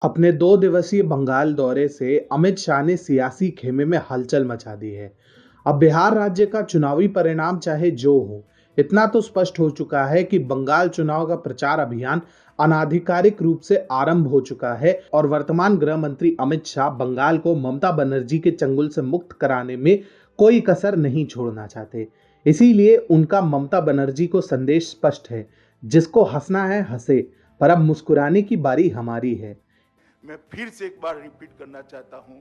अपने 2 दिवसीय बंगाल दौरे से अमित शाह ने सियासी खेमे में हलचल मचा दी है। अब बिहार राज्य का चुनावी परिणाम चाहे जो हो, इतना तो स्पष्ट हो चुका है कि बंगाल चुनाव का प्रचार अभियान अनाधिकारिक रूप से आरंभ हो चुका है और वर्तमान गृह मंत्री अमित शाह बंगाल को ममता बनर्जी के चंगुल से मुक्त कराने में कोई कसर नहीं छोड़ना चाहते। इसीलिए उनका ममता बनर्जी को संदेश स्पष्ट है, जिसको हंसना है हंसे, पर अब मुस्कुराने की बारी हमारी है। मैं फिर से एक बार रिपीट करना चाहता हूं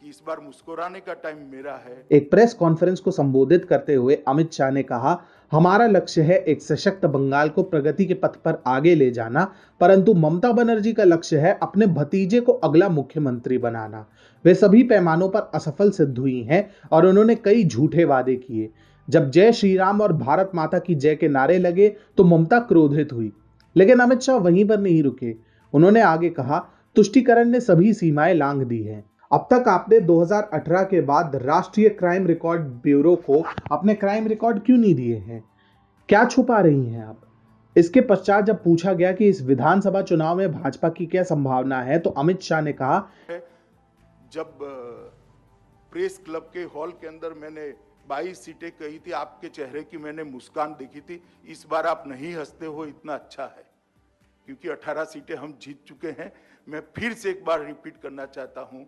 कि इस बार मुस्कुराने का टाइम मेरा है। एक प्रेस कॉन्फ्रेंस को संबोधित करते हुए अमित शाह ने कहा, हमारा लक्ष्य है एक सशक्त बंगाल को प्रगति के पथ पर आगे ले जाना, परंतु ममता बनर्जी का लक्ष्य है अपने भतीजे को अगला मुख्यमंत्री बनाना। वे सभी पैमानों पर असफल सिद्ध हुई हैं और उन्होंने कई झूठे वादे किए। जब जय श्री राम और भारत माता की जय के नारे लगे तो ममता क्रोधित हुई, लेकिन अमित शाह वहीं पर नहीं रुके। उन्होंने आगे कहा, तुष्टीकरण ने सभी सीमाएं लांघ दी हैं। अब तक आपने 2018 के बाद राष्ट्रीय क्राइम रिकॉर्ड ब्यूरो को अपने क्राइम रिकॉर्ड क्यों नहीं दिए हैं? क्या छुपा रही हैं आप? इसके पश्चात जब पूछा गया कि इस विधानसभा चुनाव में भाजपा की क्या संभावना है, तो अमित शाह ने कहा, जब प्रेस क्लब के हॉल के अंदर मैंने 22 सीटें कही थी, आपके चेहरे की मैंने मुस्कान देखी थी। इस बार आप नहीं हंसते हो, इतना अच्छा है, क्योंकि 18 सीटें हम जीत चुके हैं। मैं फिर से एक बार रिपीट करना चाहता हूं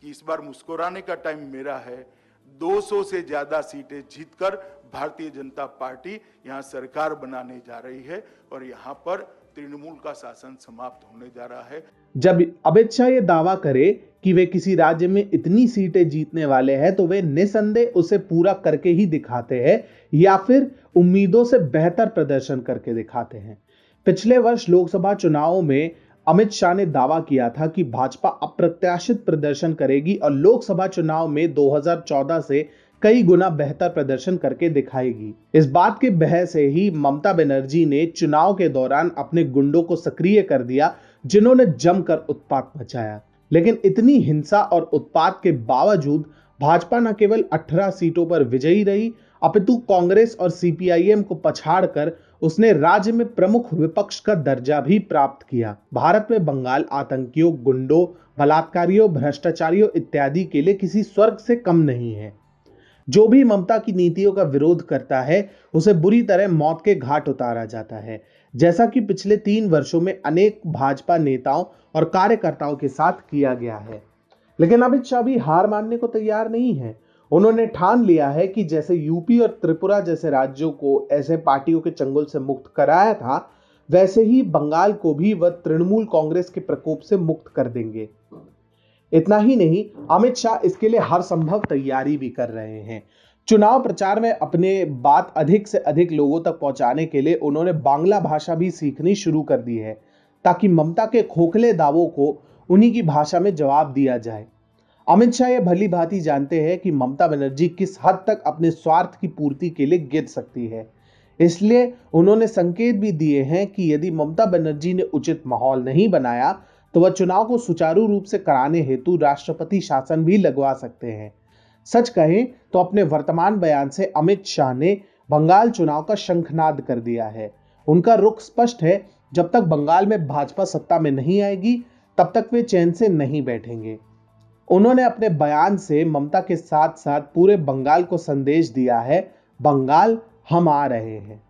कि इस बार मुस्कुराने का टाइम मेरा है। 200 से ज्यादा सीटें जीतकर भारतीय जनता पार्टी यहां सरकार बनाने जा रही है और यहां पर तृणमूल का शासन समाप्त होने जा रहा है। जब अमित शाह ये दावा करे कि वे किसी राज्य में इतनी सीटें जीतने वाले हैं, तो वे निसंदेह उसे पूरा करके ही दिखाते हैं या फिर उम्मीदों से बेहतर प्रदर्शन करके दिखाते हैं। पिछले वर्ष लोकसभा चुनावों में अमित शाह ने दावा किया था कि भाजपा अप्रत्याशित प्रदर्शन करेगी और लोकसभा चुनाव में 2014 से कई गुना बेहतर प्रदर्शन करके दिखाएगी। इस बात के भय से ही ममता बनर्जी ने चुनाव के दौरान अपने गुंडों को सक्रिय कर दिया, जिन्होंने जमकर उत्पात मचाया। लेकिन इतनी हिंसा और उत्पात के बावजूद भाजपा न केवल 18 सीटों पर विजयी रही, अपितु कांग्रेस और सीपीआईएम को पछाड़कर उसने राज्य में प्रमुख विपक्ष का दर्जा भी प्राप्त किया। भारत में बंगाल आतंकियों, गुंडों, बलात्कारियों, भ्रष्टाचारियों इत्यादि के लिए किसी स्वर्ग से कम नहीं है। जो भी ममता की नीतियों का विरोध करता है, उसे बुरी तरह मौत के घाट उतारा जाता है, जैसा कि पिछले 3 वर्षों में अनेक भाजपा नेताओं और कार्यकर्ताओं के साथ किया गया है। लेकिन अमित शाह भी हार मानने को तैयार नहीं है। उन्होंने ठान लिया है कि जैसे यूपी और त्रिपुरा जैसे राज्यों को ऐसे पार्टियों के चंगुल से मुक्त कराया था, वैसे ही बंगाल को भी वह तृणमूल कांग्रेस के प्रकोप से मुक्त कर देंगे। इतना ही नहीं, अमित शाह इसके लिए हर संभव तैयारी भी कर रहे हैं। चुनाव प्रचार में अपने बात अधिक से अधिक लोगों तक पहुंचाने के लिए उन्होंने बांग्ला भाषा भी सीखनी शुरू कर दी है, ताकि ममता के खोखले दावों को उन्हीं की भाषा में जवाब दिया जाए। अमित शाह यह भली भांति जानते हैं कि ममता बनर्जी किस हद तक अपने स्वार्थ की पूर्ति के लिए गिर सकती है। इसलिए उन्होंने संकेत भी दिए हैं कि यदि ममता बनर्जी ने उचित माहौल नहीं बनाया, तो वह चुनाव को सुचारू रूप से कराने हेतु राष्ट्रपति शासन भी लगवा सकते हैं। सच कहें तो अपने वर्तमान बयान से अमित शाह ने बंगाल चुनाव का शंखनाद कर दिया है। उनका रुख स्पष्ट है, जब तक बंगाल में भाजपा सत्ता में नहीं आएगी, तब तक वे चैन से नहीं बैठेंगे। उन्होंने अपने बयान से ममता के साथ साथ पूरे बंगाल को संदेश दिया है, बंगाल हम आ रहे हैं।